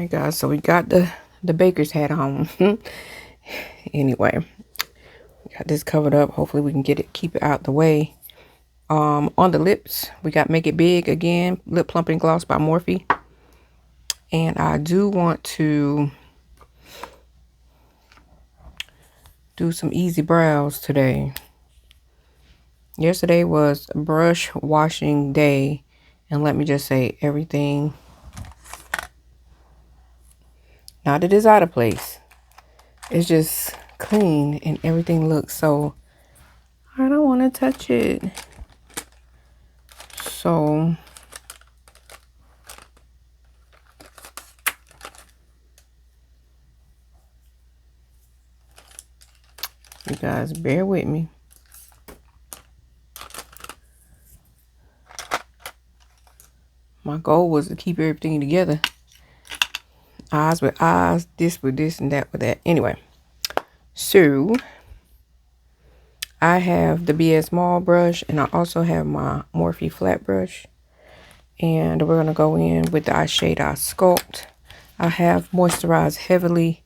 Alright guys, so we got the baker's hat on. Anyway, got this covered up. Hopefully we can keep it out the way. On the lips, we got Make It Big again, lip plumping gloss by Morphe. And I do want to do some easy brows today. Yesterday was brush washing day, and let me just say, everything, not that it's out of place, it's just clean and everything looks so, I don't want to touch it. So you guys bear with me. My goal was to keep everything together. Eyes with eyes, this with this, and that with that. Anyway, so I have the BS Small brush, and I also have my Morphe flat brush. And we're going to go in with the Eyeshade Eye Sculpt. I have moisturized heavily,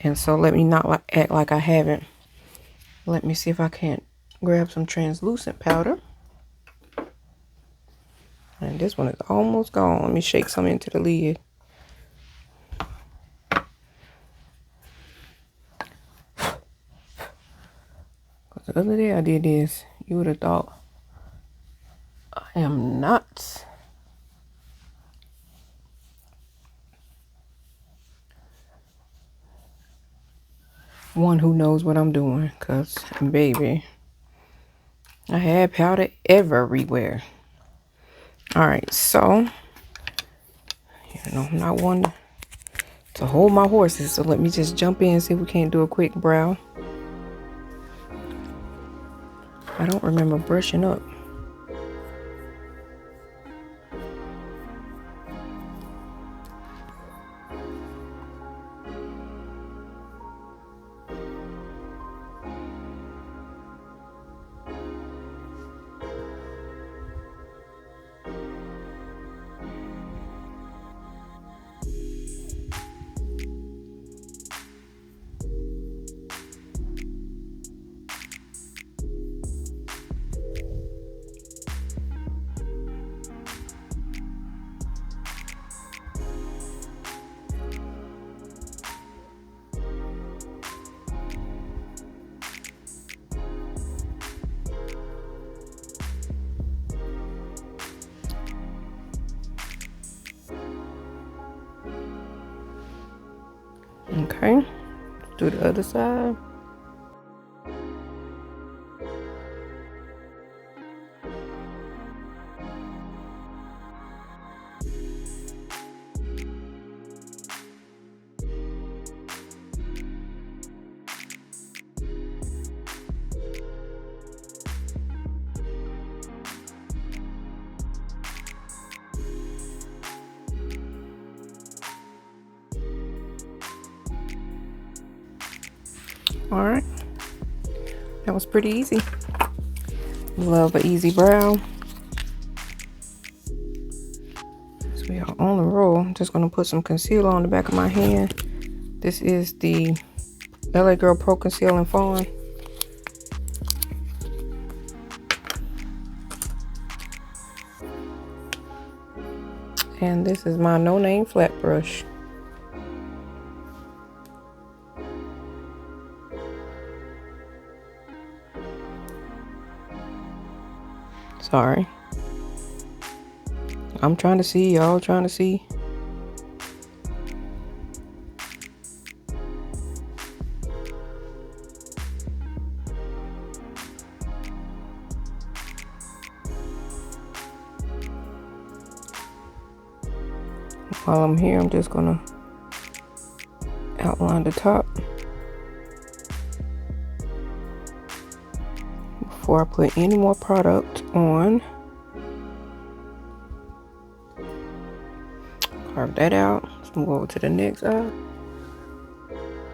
and so let me not act like I haven't. Let me see if I can't grab some translucent powder. And this one is almost gone. Let me shake some into the lid. The other day I did this, you would have thought I am nuts. One who knows what I'm doing, cause baby, I had powder everywhere. All right, so I'm not one to hold my horses, so let me just jump in and see if we can't do a quick brow. I don't remember brushing up. Okay, let's do the other side. All right, that was pretty easy. Love an easy brow. So we are on the roll. I'm just gonna put some concealer on the back of my hand. This is the LA Girl Pro Conceal and Fawn. And this is my No Name flat brush. Sorry. I'm trying to see, y'all trying to see. While I'm here, I'm just gonna outline the top before I put any more product on. Carve that out. Let's move over to the next eye.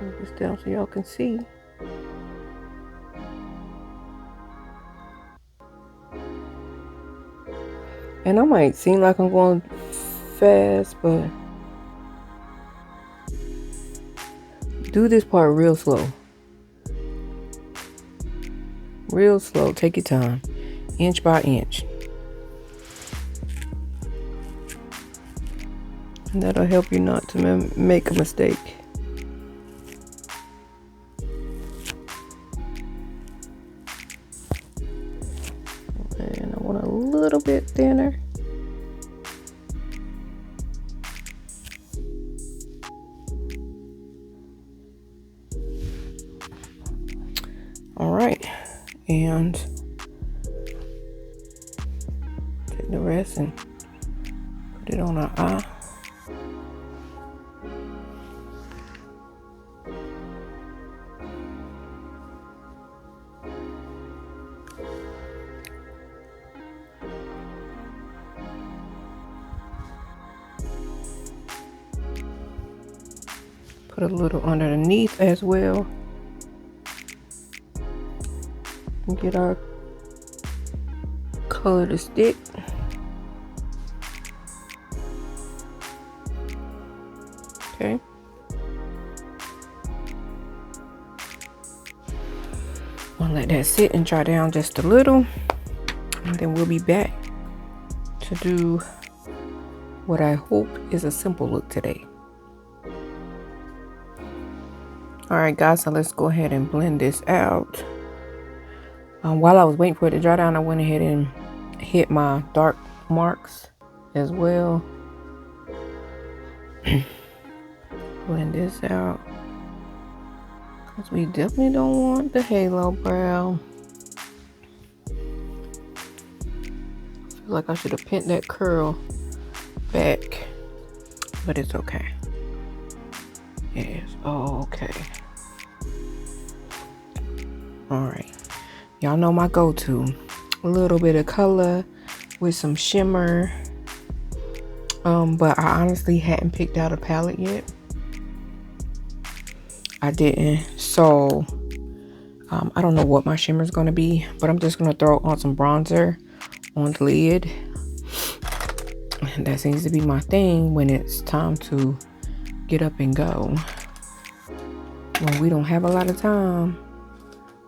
Move this down so y'all can see. And I might seem like I'm going fast, but Do this part real slow. Real slow. Take your time. Inch by inch. And that'll help you not to make a mistake. And I want a little bit thinner. All right, and take the rest and put it on our eye. Put a little underneath as well. And get our color to stick. Okay. I'll let that sit and dry down just a little, and then we'll be back to do what I hope is a simple look today. All right, guys, so let's go ahead and blend this out. While I was waiting for it to dry down, I went ahead and hit my dark marks as well. Blend this out, because we definitely don't want the halo brow. I feel like I should have pinned that curl back, but it's okay. It is okay. All right. Y'all know my go-to. A little bit of color with some shimmer. But I honestly hadn't picked out a palette yet. I didn't. So I don't know what my shimmer is going to be, but I'm just going to throw on some bronzer on the lid. And that seems to be my thing when it's time to get up and go. When we don't have a lot of time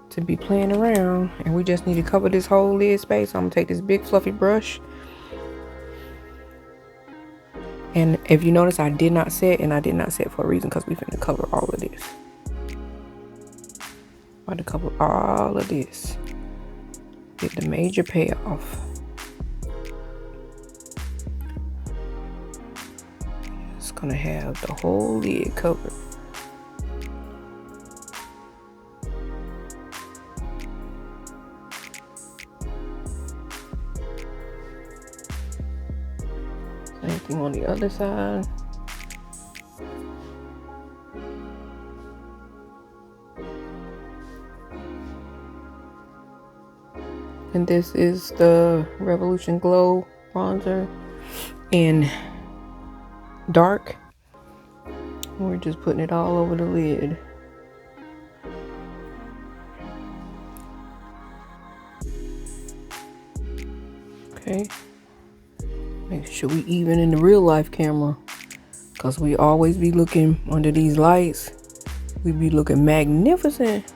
to be playing around and we just need to cover this whole lid space. So I'm gonna take this big fluffy brush, and if you notice, I did not set, and I did not set for a reason, because we finna cover all of this. About to cover all of this. Get the major payoff. It's gonna have the whole lid covered. Same thing on the other side. And this is the Revolution Glow bronzer in dark. We're just putting it all over the lid. Okay. Make sure we even in the real life camera, because we always be looking under these lights. We be looking magnificent.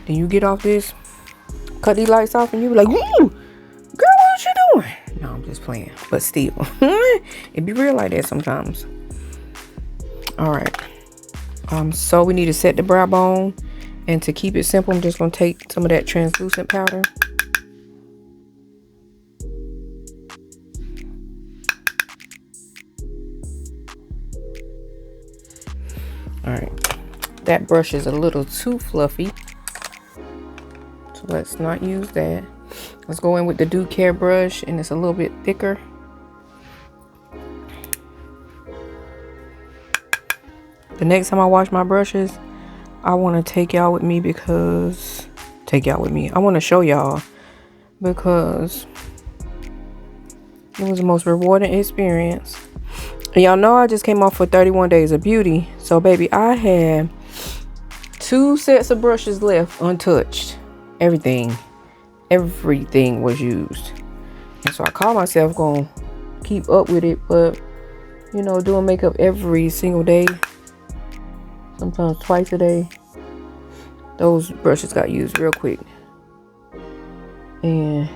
Then you get off this, cut these lights off, and you be like, "Woo, girl, what you doing?" No, I'm just playing, but still, it be real like that sometimes. All right. So we need to set the brow bone, and to keep it simple, I'm just gonna take some of that translucent powder. All right, that brush is a little too fluffy, so let's not use that. Let's go in with the Do Care brush, and it's a little bit thicker. The next time I wash my brushes, I want to take y'all with me, because I want to show y'all, because it was the most rewarding experience. And y'all know I just came off for 31 days of beauty. So baby, I had 2 sets of brushes left untouched. Everything was used. And so I called myself gonna keep up with it, but you know, doing makeup every single day, sometimes twice a day. Those brushes got used real quick. And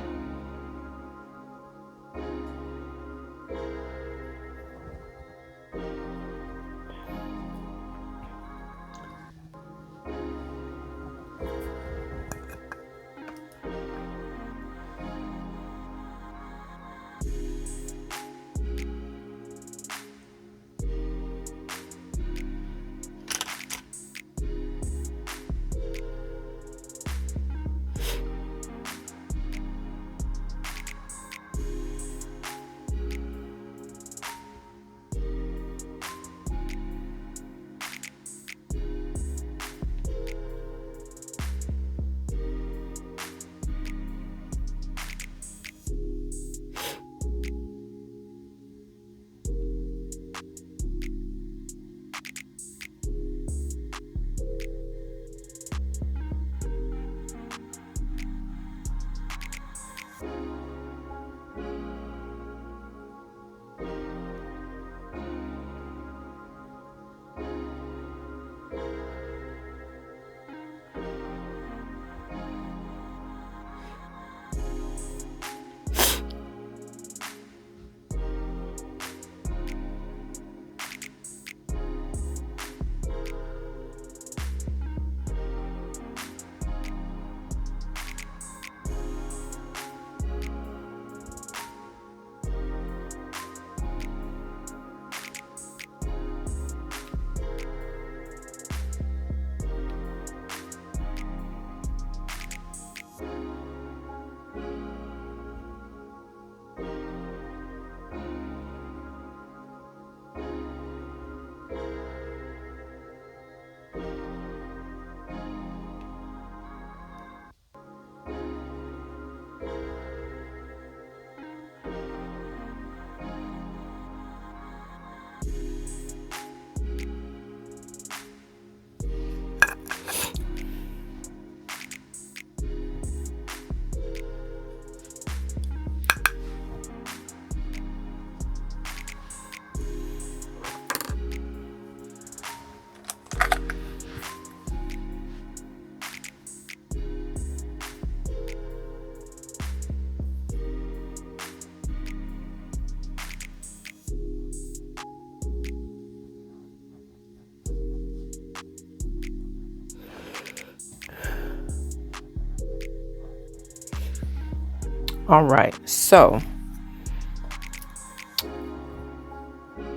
all right, so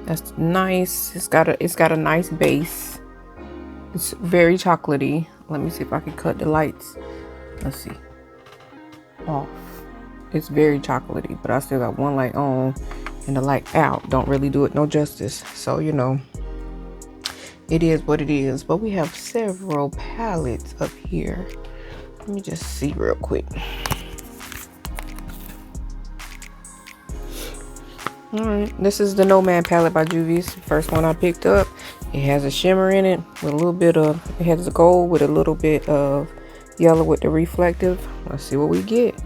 that's nice. It's got a nice base. It's very chocolatey. Let me see if I can cut the lights. Let's see. Off. It's very chocolatey, but I still got one light on and the light out. Don't really do it no justice. So, you know, it is what it is. But we have several palettes up here. Let me just see real quick. All right, this is the Nomad palette by Juvia's. First one I picked up. It has a shimmer in it with a little bit of, it has a gold with a little bit of yellow with the reflective. Let's see what we get.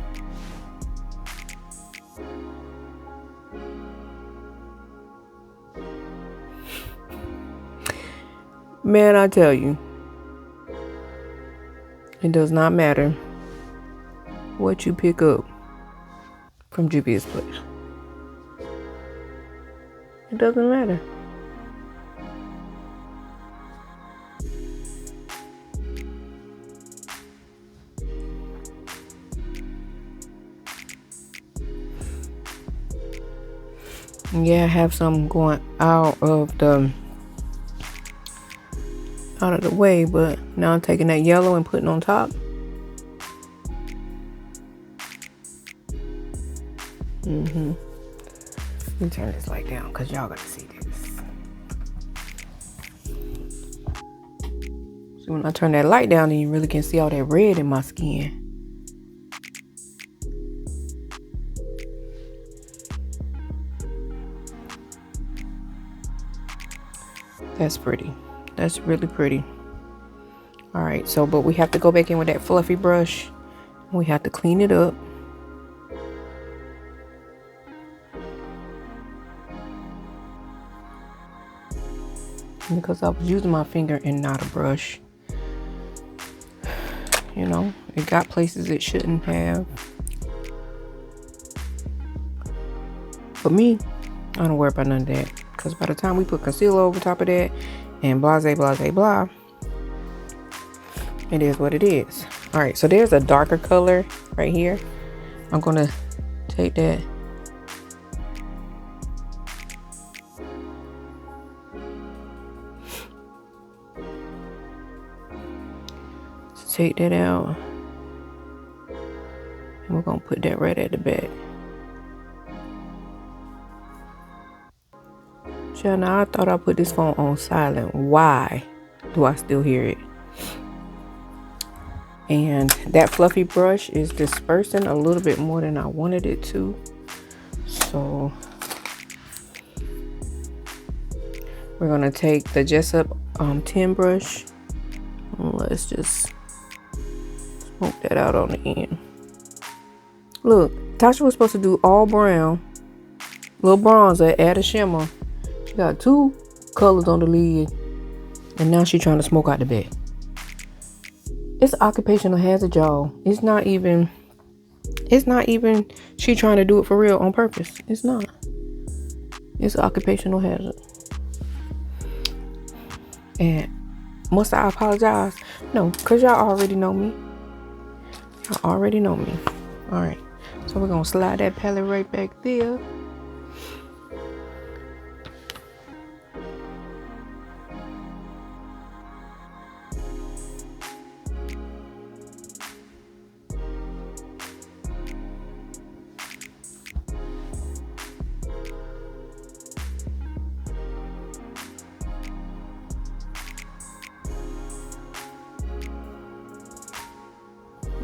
Man, I tell you, it does not matter what you pick up from Juvia's place. It doesn't matter. Yeah, I have some going out of the way, but now I'm taking that yellow and putting on top. Let me turn this light down because y'all gotta see this. So when I turn that light down, then you really can see all that red in my skin. That's pretty. That's really pretty. All right, so but we have to go back in with that fluffy brush. We have to clean it up. because I was using my finger and not a brush. You know, it got places it shouldn't have. But me, I don't worry about none of that. Because by the time we put concealer over top of that and blase, blase, blah, it is what it is. All right, so there's a darker color right here. I'm going to take that. Take that out. And we're going to put that right at the back. Child, now I thought I put this phone on silent. Why do I still hear it? And that fluffy brush is dispersing a little bit more than I wanted it to. So we're going to take the Jessup 10 brush. Let's just smoke that out on the end. Look, Tasha was supposed to do all brown. Little bronzer, add a shimmer. She got 2 colors on the lid. And now she's trying to smoke out the back. It's occupational hazard, y'all. It's not even she trying to do it for real on purpose. It's not. It's occupational hazard. And must I apologize? No, because y'all already know me. Y'all already know me. All right. So we're going to slide that palette right back there.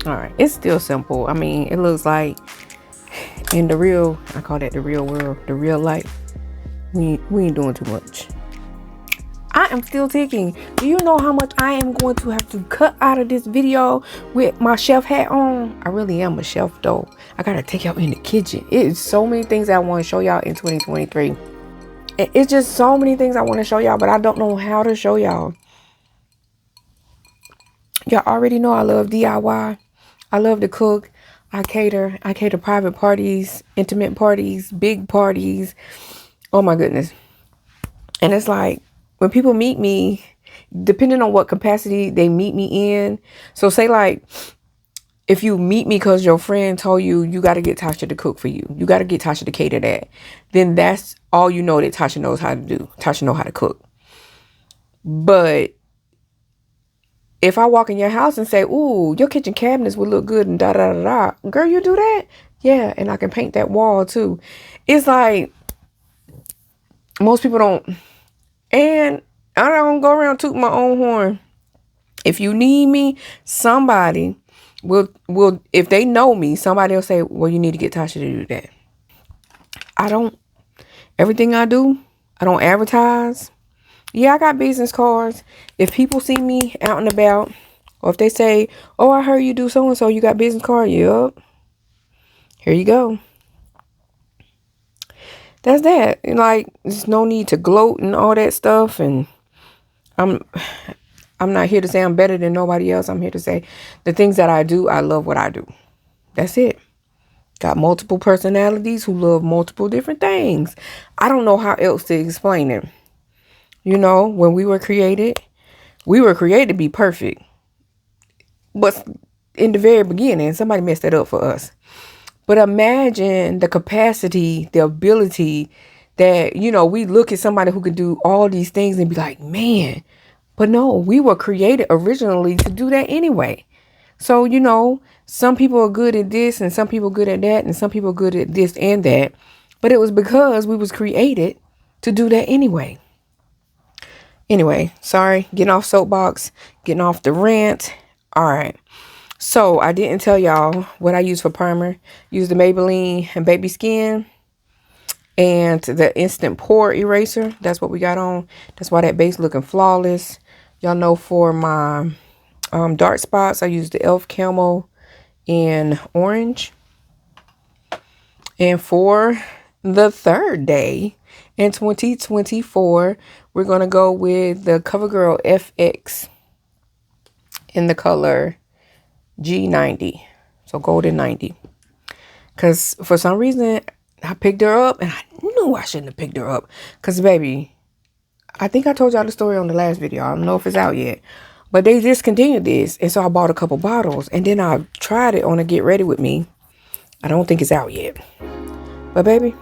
All right, it's still simple. I mean, it looks like in the real, I call that the real world, the real life, we ain't doing too much. I am still ticking. Do you know how much I am going to have to cut out of this video with my chef hat on? I really am a chef though. I gotta take y'all in the kitchen. It is so many things I want to show y'all in 2023. It's just so many things I want to show y'all, but I don't know how to show y'all. Y'all already know I love DIY. I love to cook. I cater private parties, intimate parties, big parties. Oh my goodness. And it's like when people meet me, depending on what capacity they meet me in. So say like if you meet me because your friend told you you got to get Tasha to cook for you. You got to get Tasha to cater that. Then that's all you know that Tasha knows how to do. Tasha know how to cook. But if I walk in your house and say, ooh, your kitchen cabinets would look good and da da da da. Girl, you do that? Yeah, and I can paint that wall too. It's like most people don't. And I don't go around tooting my own horn. If you need me, somebody will if they know me, somebody will say, well, you need to get Tasha to do that. Everything I do, I don't advertise. Yeah, I got business cards. If people see me out and about, or if they say, oh, I heard you do so-and-so, you got business card? Yup. Here you go. That's that. And like, there's no need to gloat and all that stuff. And I'm not here to say I'm better than nobody else. I'm here to say the things that I do, I love what I do. That's it. Got multiple personalities who love multiple different things. I don't know how else to explain it. You know, when we were created to be perfect. But in the very beginning, somebody messed that up for us. But imagine the capacity, the ability that, you know, we look at somebody who can do all these things and be like, man, but no, we were created originally to do that anyway. So, you know, some people are good at this and some people good at that and some people good at this and that. But it was because we was created to do that anyway. Anyway, sorry, getting off soapbox, getting off the rant. All right. So I didn't tell y'all what I use for primer. Use the Maybelline and Baby Skin and the Instant Pore Eraser. That's what we got on. That's why that base looking flawless. Y'all know for my dark spots, I use the e.l.f. Camo in orange. And for the third day, In 2024, we're going to go with the CoverGirl FX in the color G90. So golden 90. Because for some reason, I picked her up and I knew I shouldn't have picked her up. Because, baby, I think I told y'all the story on the last video. I don't know if it's out yet. But they discontinued this. And so I bought a couple bottles. And then I tried it on a Get Ready With Me. I don't think it's out yet. But, baby,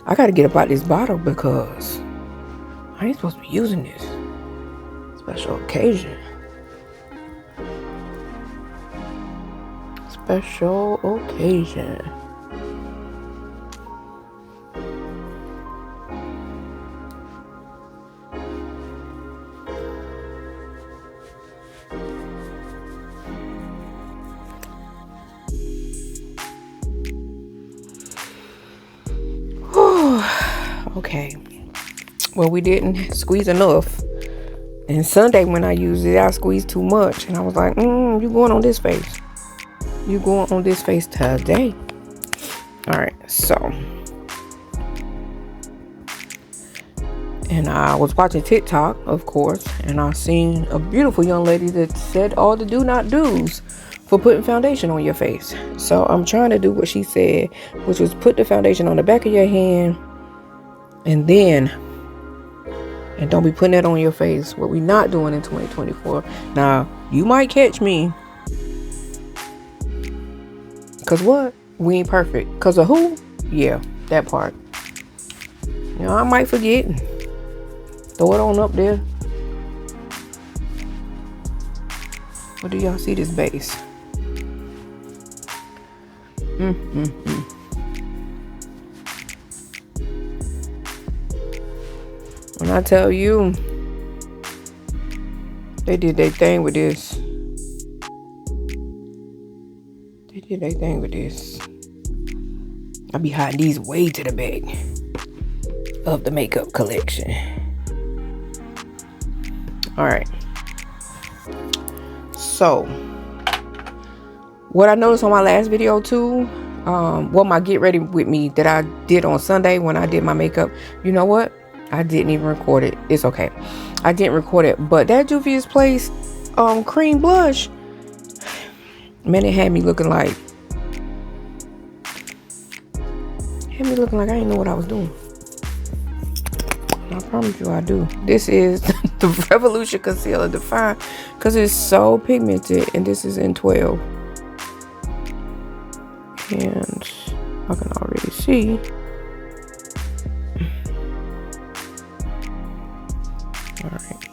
I got to get about this bottle because I ain't supposed to be using this. Special occasion. Special occasion. Okay. Well, we didn't squeeze enough. And Sunday when I used it, I squeezed too much. And I was like, you going on this face. You going on this face today. Alright, so. And I was watching TikTok, of course. And I seen a beautiful young lady that said all the do not do's for putting foundation on your face. So I'm trying to do what she said, which was put the foundation on the back of your hand. And don't be putting that on your face. What we not doing in 2024. Now, you might catch me. Because what? We ain't perfect. Because of who? Yeah, that part. You know, I might forget. Throw it on up there. But do y'all see this base? When I tell you, they did their thing with this. I be hiding these way to the back of the makeup collection. Alright. So, what I noticed on my last video too, my Get Ready With Me that I did on Sunday when I did my makeup, you know what? I didn't even record it. It's okay. I didn't record it. But that Juvia's Place cream blush, man, it had me looking like I didn't know what I was doing. I promise you I do. This is the Revolution Concealer Define because it's so pigmented, and this is in 12. And I can already see. Alright.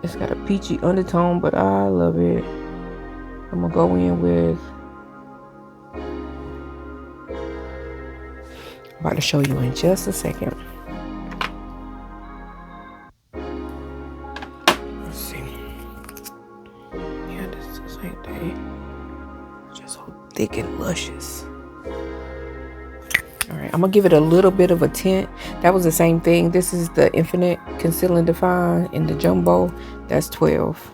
It's got a peachy undertone, but I love it. I'm gonna go in with. I'm about to show you in just a second. Let's see. Yeah, this is the same thing. Just so thick and luscious. Alright, I'm gonna give it a little bit of a tint. That was the same thing. This is the Infinite Conceal and Define in the Jumbo. That's 12.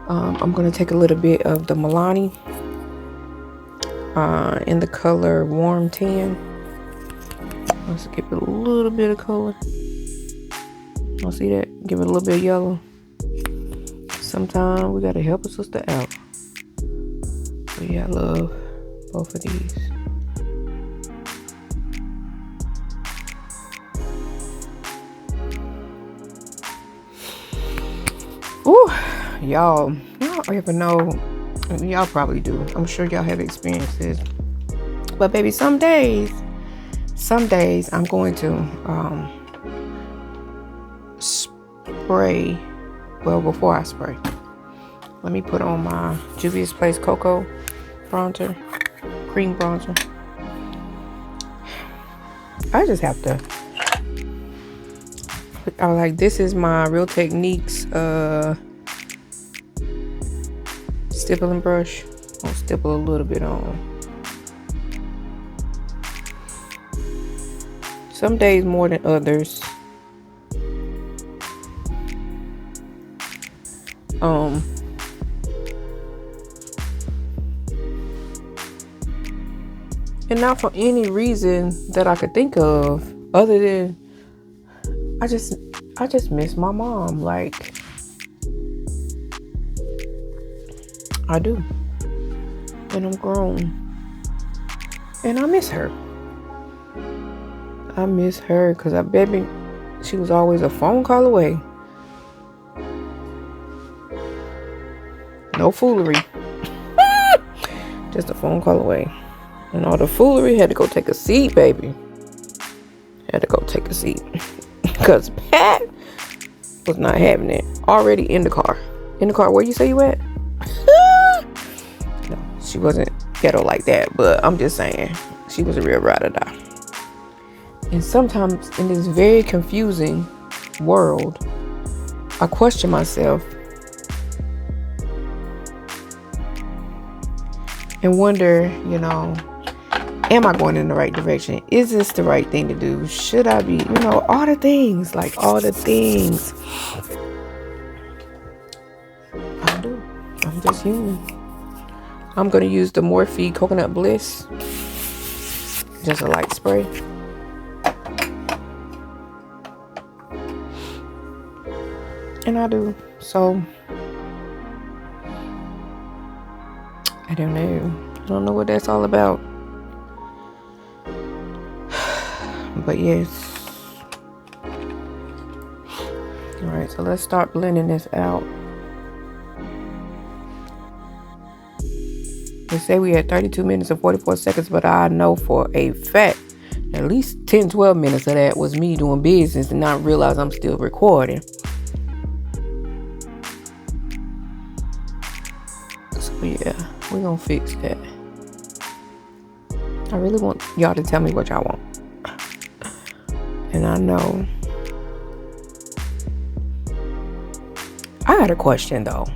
I'm gonna take a little bit of the Milani in the color Warm Tan. Let's give it a little bit of color. Y'all see that? Give it a little bit of yellow. Sometimes we gotta help a sister out. So yeah, I love both of these. Ooh, y'all ever know? Y'all probably do. I'm sure y'all have experienced this. But baby, some days I'm going to spray. Well, before I spray, let me put on my Juvia's Place Cocoa bronzer, cream bronzer. I just have to. I like, this is my Real Techniques stippling brush. I'll stipple a little bit on. Some days more than others. And not for any reason that I could think of other than I just miss my mom. Like, I do. And I'm grown. And I miss her. I miss her because I bet me she was always a phone call away. No foolery. Just a phone call away. And all the foolery had to go take a seat, baby. Had to go take a seat. Because Pat was not having it. Already in the car. In the car, where you say you at? No, she wasn't ghetto like that. But I'm just saying, she was a real ride or die. And sometimes in this very confusing world, I question myself and wonder, am I going in the right direction? Is this the right thing to do? Should I be, all the things, like all the things. I do. I'm just human. I'm going to use the Morphe Coconut Bliss. Just a light spray. And I do. So, I don't know. I don't know what that's all about. But yes. Alright, so let's start blending this out. They say we had 32 minutes and 44 seconds, but I know for a fact at least 10, 12 minutes of that was me doing business and not realize I'm still recording. So yeah, we're gonna fix that. I really want y'all to tell me what y'all want. And I know. I got a question though.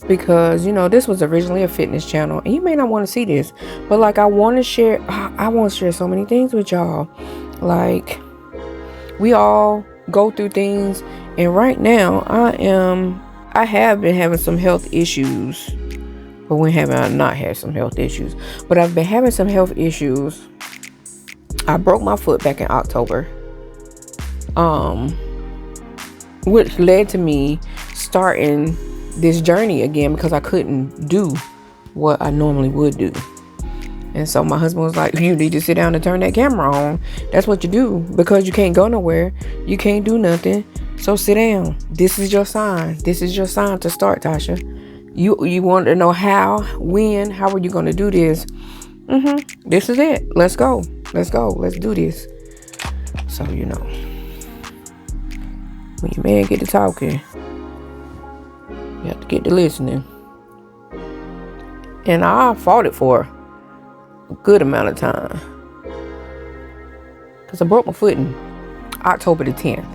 Because, this was originally a fitness channel. And you may not want to see this. But like I want to share so many things with y'all. Like, we all go through things. And right now I have been having some health issues. But when have I not had some health issues? But I've been having some health issues. I broke my foot back in October. Which led to me starting this journey again because I couldn't do what I normally would do. And so my husband was like, you need to sit down and turn that camera on. That's what you do because you can't go nowhere. You can't do nothing. So sit down. This is your sign. This is your sign to start, Tasha. You want to know how, when, how are you going to do this? This is it. Let's go. Let's go. Let's do this. So, when your man get to talking, you have to get to listening. And I fought it for a good amount of time. Because I broke my foot in October the 10th.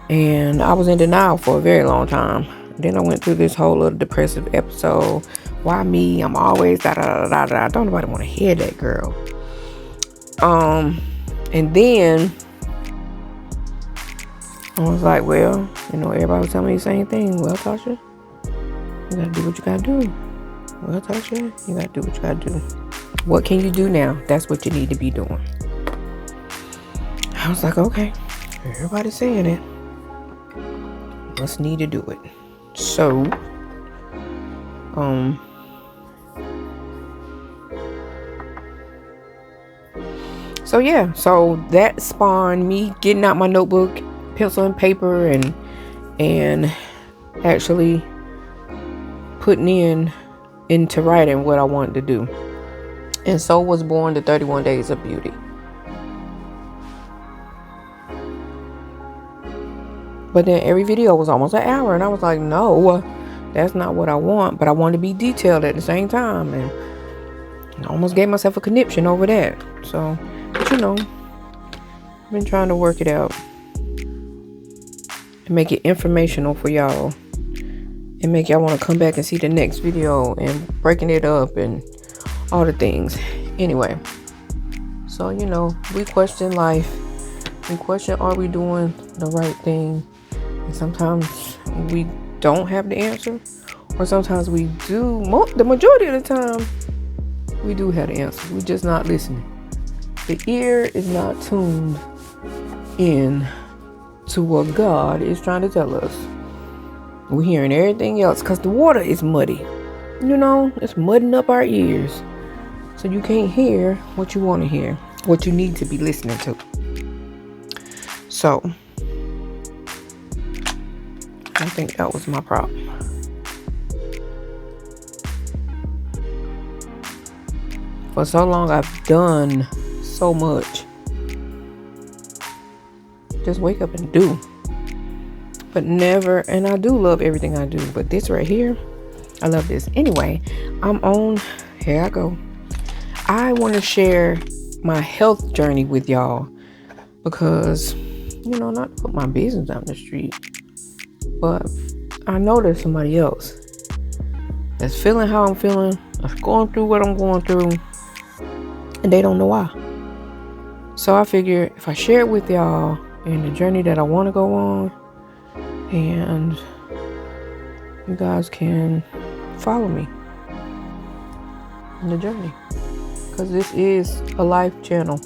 And I was in denial for a very long time. Then I went through this whole little depressive episode. Why me? I'm always da-da-da-da-da. Don't nobody want to hear that, girl. And then I was like, well, everybody was telling me the same thing. Well, Tasha, you gotta do what you gotta do. Well, Tasha, you gotta do what you gotta do. What can you do now? That's what you need to be doing. I was like, okay, everybody's saying it. Let's need to do it. So, so that spawned me getting out my notebook, pencil and paper, and actually putting into writing what I wanted to do. And so was born the 31 Days of Beauty. But then every video was almost an hour, and I was like, no, that's not what I want. But I want to be detailed at the same time, and I almost gave myself a conniption over that. So, but I've been trying to work it out and make it informational for y'all, and make y'all want to come back and see the next video and breaking it up and all the things. Anyway, so we question life. We question, are we doing the right thing? And sometimes we don't have the answer, or sometimes we do. The majority of the time We do have the answer. We're just not listening. The ear is not tuned in to what God is trying to tell us. We're hearing everything else because the water is muddy. It's mudding up our ears. So you can't hear what you want to hear, what you need to be listening to. So I think that was my problem. For so long, I've done so much. Just wake up and do. But never, and I do love everything I do. But this right here, I love this. Anyway, here I go. I want to share my health journey with y'all. Because, not to put my business out in the street. But I know there's somebody else that's feeling how I'm feeling. That's going through what I'm going through. And they don't know why. So I figure if I share it with y'all in the journey that I want to go on, and you guys can follow me in the journey. Because this is a life channel.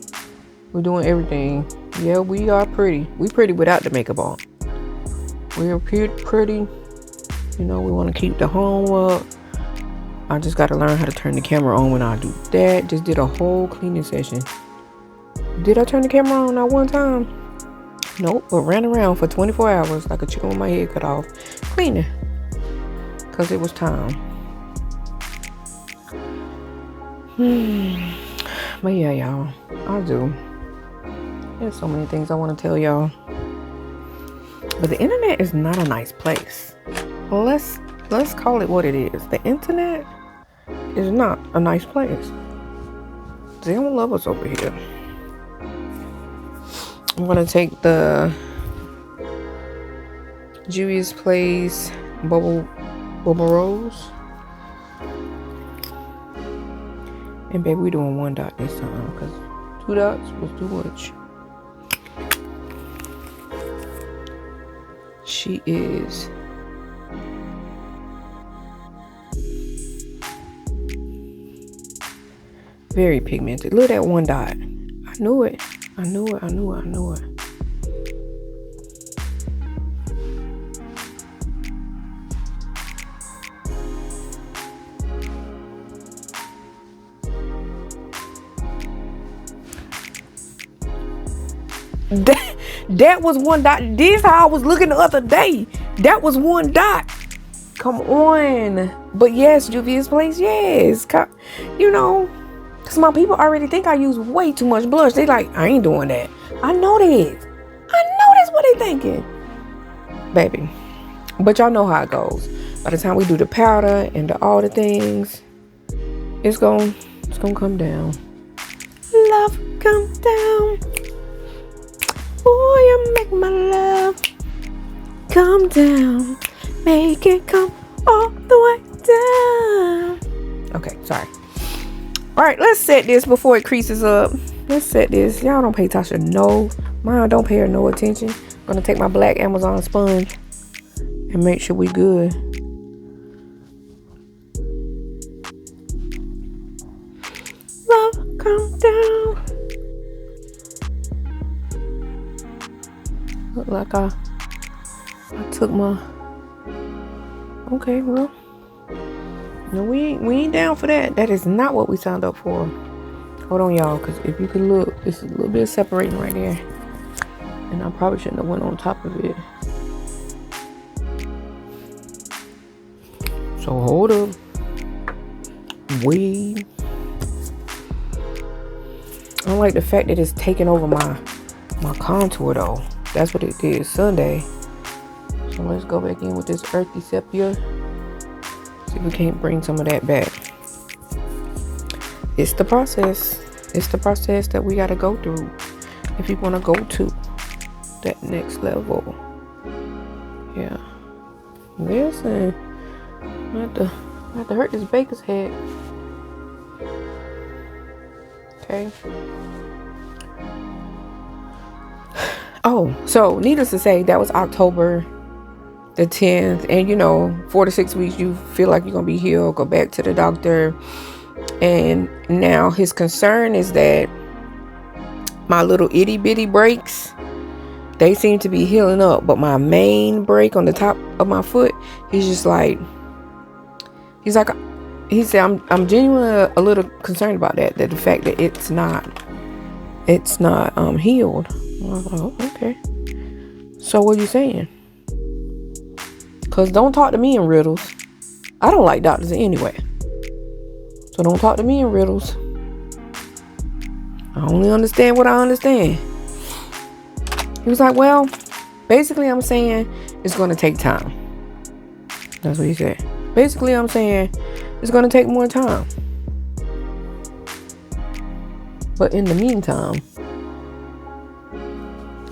We're doing everything. Yeah, we are pretty. We pretty without the makeup on. We're pretty. We want to keep the home up. I just got to learn how to turn the camera on when I do that. Just did a whole cleaning session. Did I turn the camera on that one time? Nope, but ran around for 24 hours like a chicken with my head cut off, cleaning. Because it was time. But yeah, y'all, I do. There's so many things I want to tell y'all. But the internet is not a nice place. Let's call it what it is. The internet is not a nice place. They don't love us over here. I'm gonna take the Juvia's Place bubble rose, and baby, we doing 1 dot this time because 2 dots was too much. She is very pigmented. Look at that 1 dot. I knew it. That was 1 dot. This how I was looking the other day. That was 1 dot. Come on. But yes, Juvia's Place, yes. Because my people already think I use way too much blush. They like, I ain't doing that. I know this. What they thinking. Baby. But y'all know how it goes. By the time we do the powder and all the things, it's gonna come down. Love come down. Boy, you make my love come down. Make it come all the way down. Okay, sorry. All right, let's set this before it creases up. Let's set this. Y'all don't pay Tasha no mind. Don't pay her no attention. I'm gonna take my black Amazon sponge and make sure we good. Love come down. Look like I took my. Okay, well. No, we ain't down for that. That is not what we signed up for. Hold on, y'all, because if you can look, it's a little bit separating right there. And I probably shouldn't have went on top of it. So hold up. Wait. I like the fact that it's taking over my contour though. That's what it did Sunday. So let's go back in with this earthy sepia. See if we can't bring some of that back. It's the process. It's the process that we gotta go through if you wanna go to that next level. Yeah. Listen. I have to hurt this baker's head. Okay. Oh, so needless to say, that was October the 10th. And 4 to 6 weeks, you feel like you're going to be healed. Go back to the doctor. And now his concern is that my little itty bitty breaks, they seem to be healing up, but my main break on the top of my foot, he's like, he said, I'm genuinely a little concerned about that the fact that it's not healed. I was like, oh, okay. So what are you saying? Because don't talk to me in riddles. I don't like doctors anyway. So don't talk to me in riddles. I only understand what I understand. He was like, well, basically I'm saying it's going to take time. That's what he said. Basically I'm saying it's going to take more time. But in the meantime,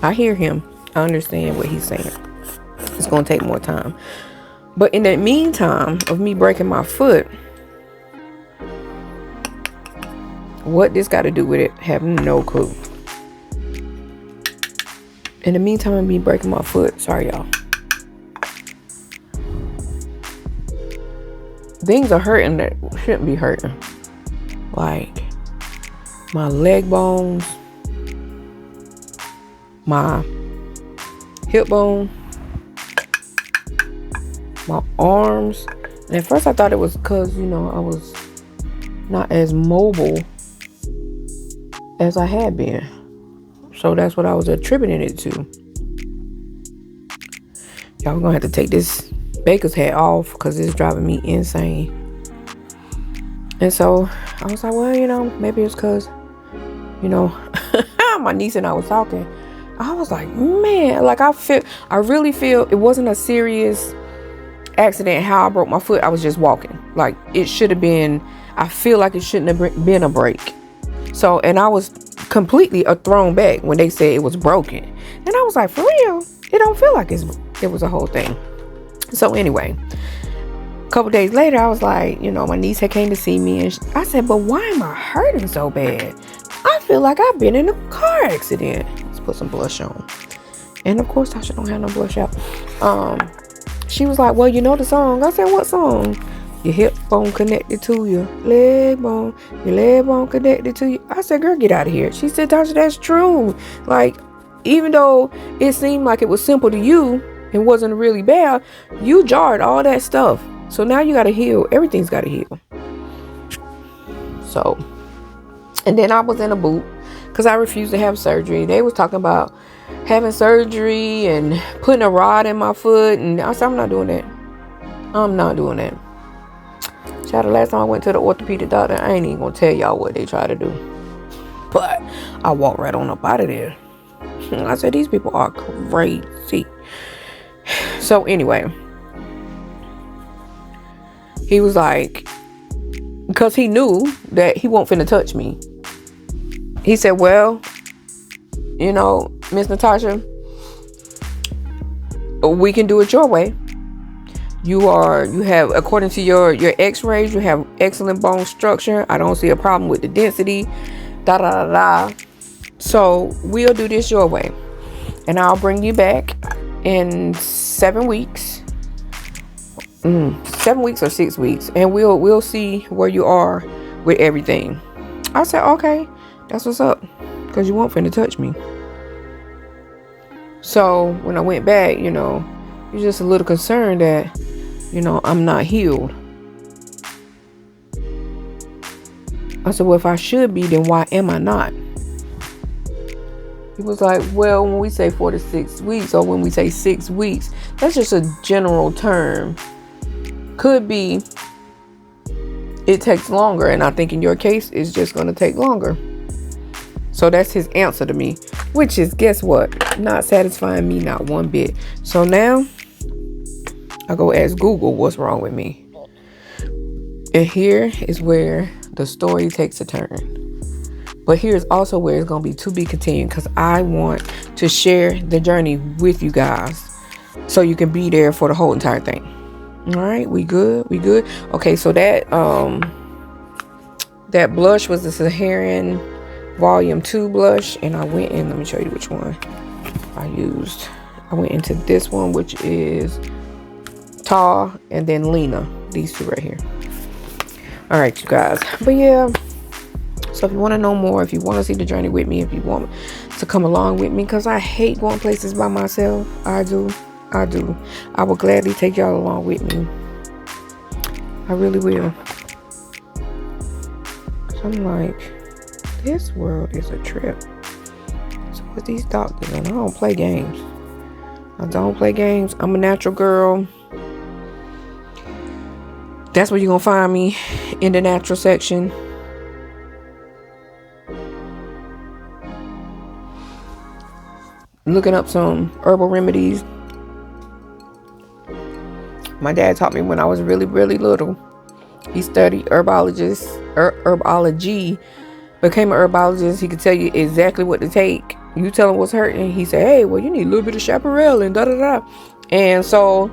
I hear him. I understand what he's saying. It's going to take more time. But in the meantime of me breaking my foot, what this got to do with it, have no clue. In the meantime of me breaking my foot, sorry y'all, things are hurting that shouldn't be hurting. Like my leg bones, my hip bone, my arms. And at first I thought it was because, I was not as mobile as I had been. So that's what I was attributing it to. Y'all gonna have to take this baker's hat off because it's driving me insane. And so I was like, well, maybe it's because, my niece and I was talking. I was like, man, like I really feel it wasn't a serious accident how I broke my foot. I was just walking. Like it should have been, I feel like it shouldn't have been a break. So, and I was completely thrown back when they said it was broken. And I was like, for real? It don't feel like it was a whole thing. So anyway, a couple days later, I was like, my niece had came to see me and I said, but why am I hurting so bad? I feel like I've been in a car accident. Let's put some blush on. And of course, Tasha don't have no blush out. She was like, well, you know the song. I said, what song? Your hip bone connected to your leg bone. Your leg bone connected to you. I said, girl, get out of here. She said, Tasha, that's true. Like, even though it seemed like it was simple to you and wasn't really bad, you jarred all that stuff. So now you got to heal. Everything's got to heal. So, and then I was in a boot because I refused to have surgery. They was talking about having surgery and putting a rod in my foot. And I said, I'm not doing that. I'm not doing that. Child, the last time I went to the orthopedic doctor, I ain't even gonna tell y'all what they try to do. But I walked right on up out of there. I said, these people are crazy. So anyway, he was like, because he knew that he won't finna touch me. He said, well, Miss Natasha, we can do it your way. You have, according to your x-rays, you have excellent bone structure. I don't see a problem with the density. Da da da da. So we'll do this your way. And I'll bring you back in 7 weeks. 7 weeks or 6 weeks. And we'll see where you are with everything. I said, okay, that's what's up. Because you won't finna touch me. So when I went back, you're just a little concerned that, I'm not healed. I said, well, if I should be, then why am I not? He was like, well, when we say 4 to 6 weeks, or when we say 6 weeks, that's just a general term. Could be it takes longer. And I think in your case, it's just going to take longer. So that's his answer to me, which is, guess what? Not satisfying me, not one bit. So now I go ask Google what's wrong with me. And here is where the story takes a turn. But here's also where it's going to be continued, because I want to share the journey with you guys so you can be there for the whole entire thing. All right, we good? We good? Okay, so that blush was the Saharan Volume 2 blush, and I went in, let me show you which one I used. I went into this one, which is Tar, and then Lena, these two right here. All right, you guys. But yeah, so if you want to know more, if you want to see the journey with me, if you want to come along with me, because I hate going places by myself. I do. I will gladly take y'all along with me. I really will. So I'm like, this world is a trip. So with these doctors, and I don't play games. I'm a natural girl. That's where you're going to find me, in the natural section. Looking up some herbal remedies. My dad taught me when I was really, really little. He studied herbology, became an herbologist. He could tell you exactly what to take. You tell him what's hurting, he said, hey, well, you need a little bit of chaparral and da-da-da. And so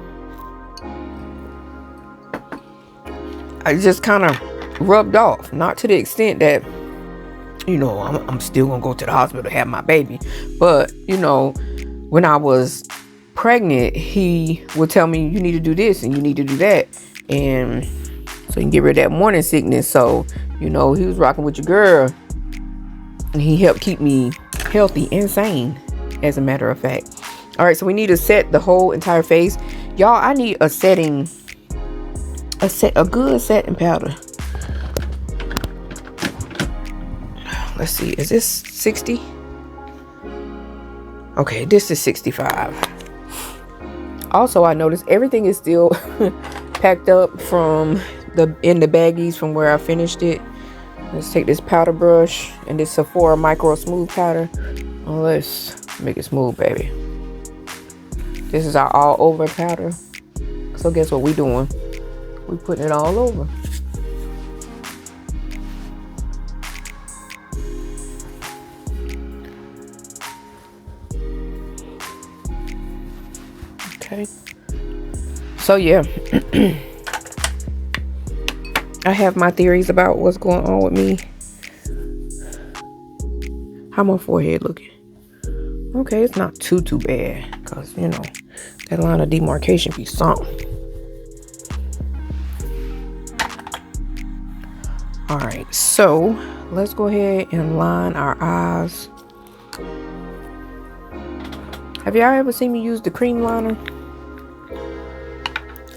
I just kind of rubbed off. Not to the extent that, I'm still going to go to the hospital to have my baby. But, when I was pregnant, he would tell me, you need to do this and you need to do that. And so you can get rid of that morning sickness. So, he was rocking with your girl. And he helped keep me healthy and sane, as a matter of fact. All right, so we need to set the whole entire face. Y'all, I need a good setting powder. Let's see, is this 60? Okay, this is 65. Also, I noticed everything is still packed up in the baggies from where I finished it. Let's take this powder brush and this Sephora Micro Smooth powder. Let's make it smooth, baby. This is our all over powder. So guess what we doing? We putting it all over. Okay. So yeah. I have my theories about what's going on with me. How my forehead looking? Okay, it's not too bad. Because, that line of demarcation be something. Alright, so let's go ahead and line our eyes. Have y'all ever seen me use the cream liner?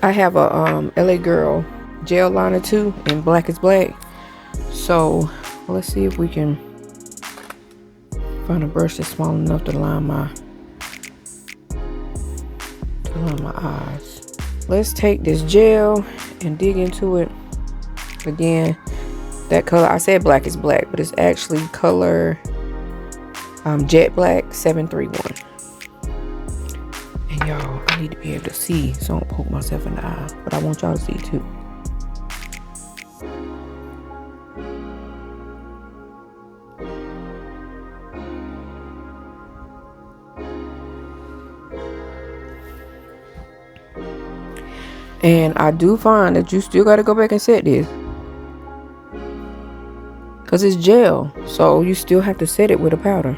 I have a LA Girl gel liner too, in Black is Black. So let's see if we can find a brush that's small enough to line my eyes. Let's take this gel and dig into it. Again, that color, I said Black is Black, but it's actually color Jet Black 731. And y'all, I need to be able to see so I don't poke myself in the eye, but I want y'all to see too. And I do find that you still got to go back and set this, because it's gel, so you still have to set it with a powder.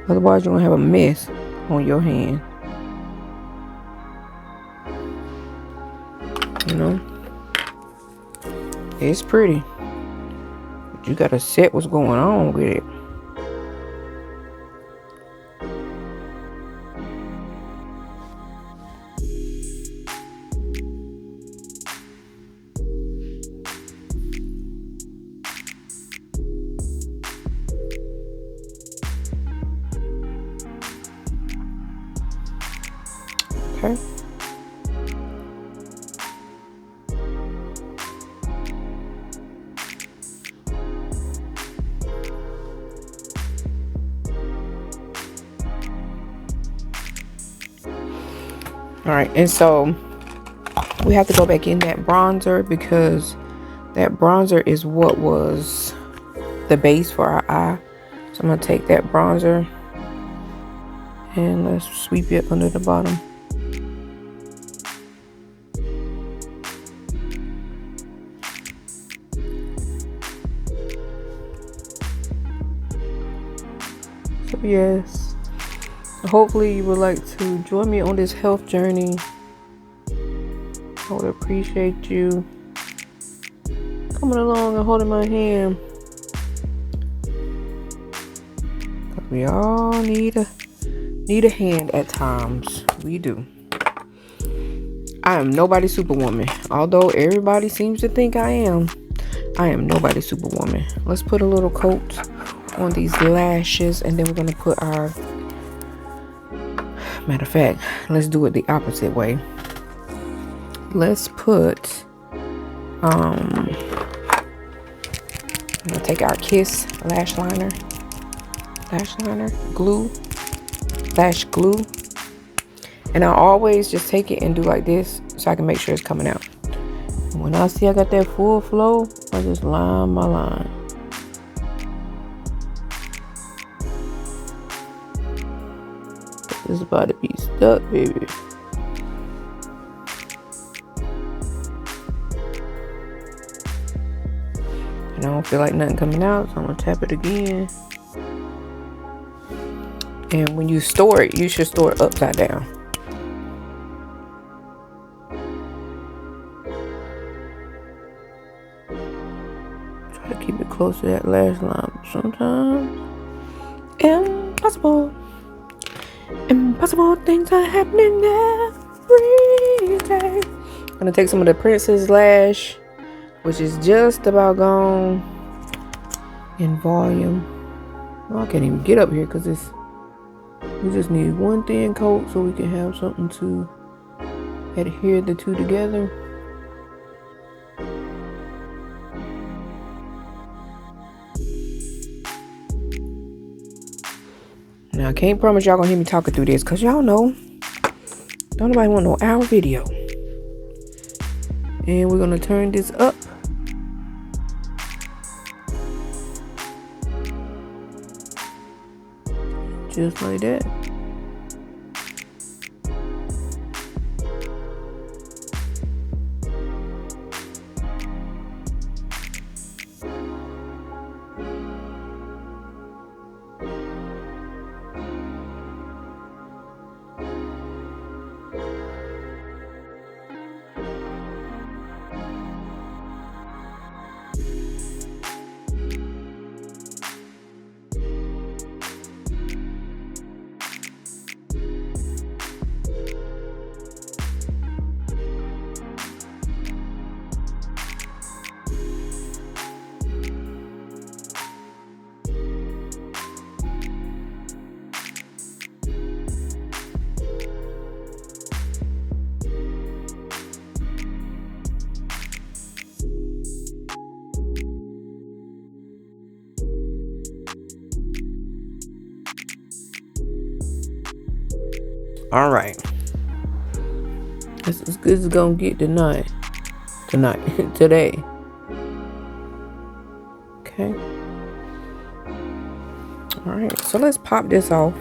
Otherwise you're going to have a mess on your hand. It's pretty, but you got to set what's going on with it. Okay. All right, and so we have to go back in that bronzer, because that bronzer is what was the base for our eye. So I'm gonna take that bronzer and let's sweep it under the bottom. So yes, hopefully you would like to join me on this health journey. I would appreciate you coming along and holding my hand. Cause we all need a hand at times. We do. I am nobody's superwoman. Although everybody seems to think I am nobody's superwoman. Let's put a little coat on these lashes, and then we're gonna put our, matter of fact, let's do it the opposite way. Let's put I'm gonna take our Kiss lash liner glue, lash glue, and I always just take it and do like this so I can make sure it's coming out. When I see I got that full flow, I just line my line. This is about to be stuck, baby. And I don't feel like nothing coming out, so I'm gonna tap it again. And when you store it, you should store it upside down. Try to keep it close to that lash line, but sometimes impossible things are happening every day. I'm gonna take some of the Princess lash, which is just about gone in volume. Oh, I can't even get up here because we just need one thin coat so we can have something to adhere the two together. Now I can't promise y'all gonna hear me talking through this, because y'all know don't nobody want no hour video. And we're gonna turn this up. Just like that. All right, that's as good as it's gonna get today. Okay. All right, so let's pop this off.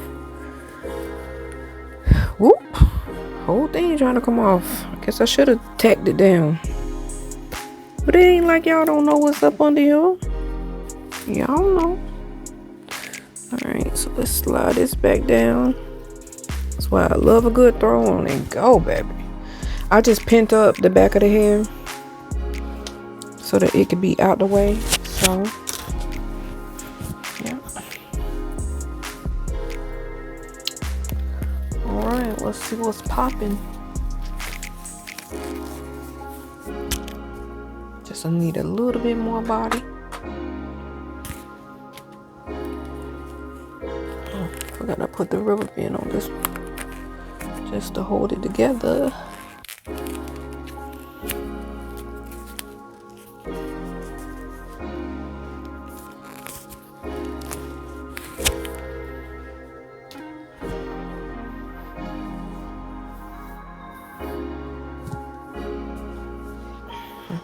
Whoop! Whole thing trying to come off. I guess I should have tacked it down. But it ain't like y'all don't know what's up under here. Y'all know. All right, so let's slide this back down. That's why I love a good throw on and go, baby. I just pinned up the back of the hair so that it could be out the way. So, yeah. All right, let's see what's popping. Just need a little bit more body. Oh, forgot I put the rubber band on this one just to hold it together.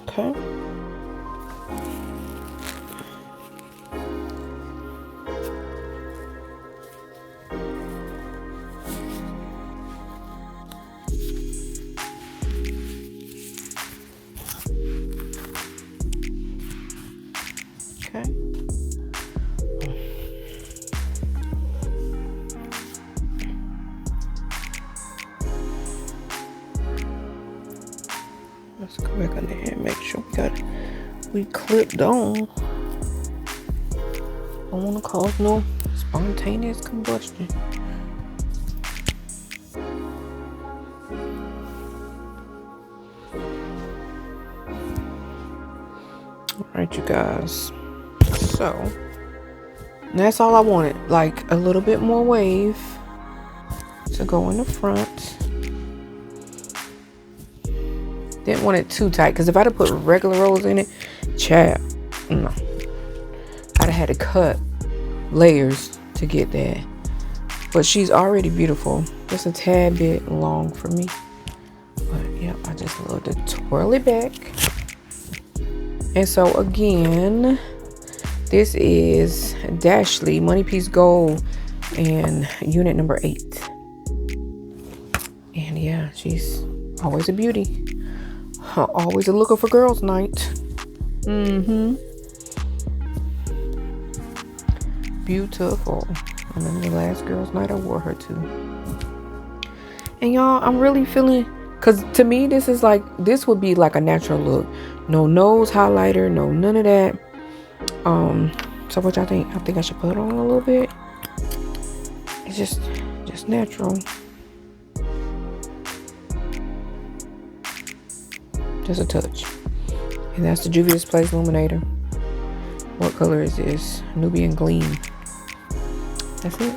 Okay. Okay. Let's go back on there and make sure we clipped on. Don't want to cause no spontaneous combustion. All right, you guys. So that's all I wanted. Like a little bit more wave to go in the front. Didn't want it too tight because if I'd have put regular rolls in it, chap, no, I'd have had to cut layers to get that. But she's already beautiful. Just a tad bit long for me. But yeah, I just love to twirl it back. And so again, this is Dashley Money Piece Gold and unit number 8. And yeah, she's always a beauty. Always a looker for girls night. Beautiful. I remember the last girls night I wore her to. And y'all, I'm really feeling, because to me this is like, this would be like a natural look. No nose highlighter, no none of that. So what y'all think? I think I should put it on a little bit. It's just natural. Just a touch. And that's the Juvia's Place Illuminator. What color is this? Nubian Gleam. That's it.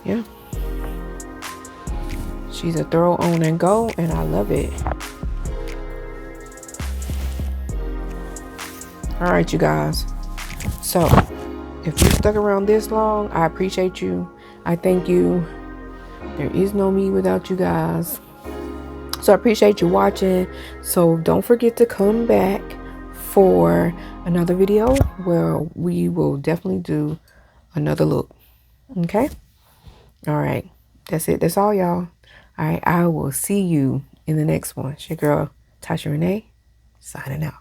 Yeah. She's a throw on and go, and I love it. All right, you guys. So if you stuck around this long, I appreciate you. I thank you. There is no me without you guys. So I appreciate you watching. So don't forget to come back for another video where we will definitely do another look. Okay? All right. That's it. That's all, y'all. All right. I will see you in the next one. It's your girl, Tasha Renee, signing out.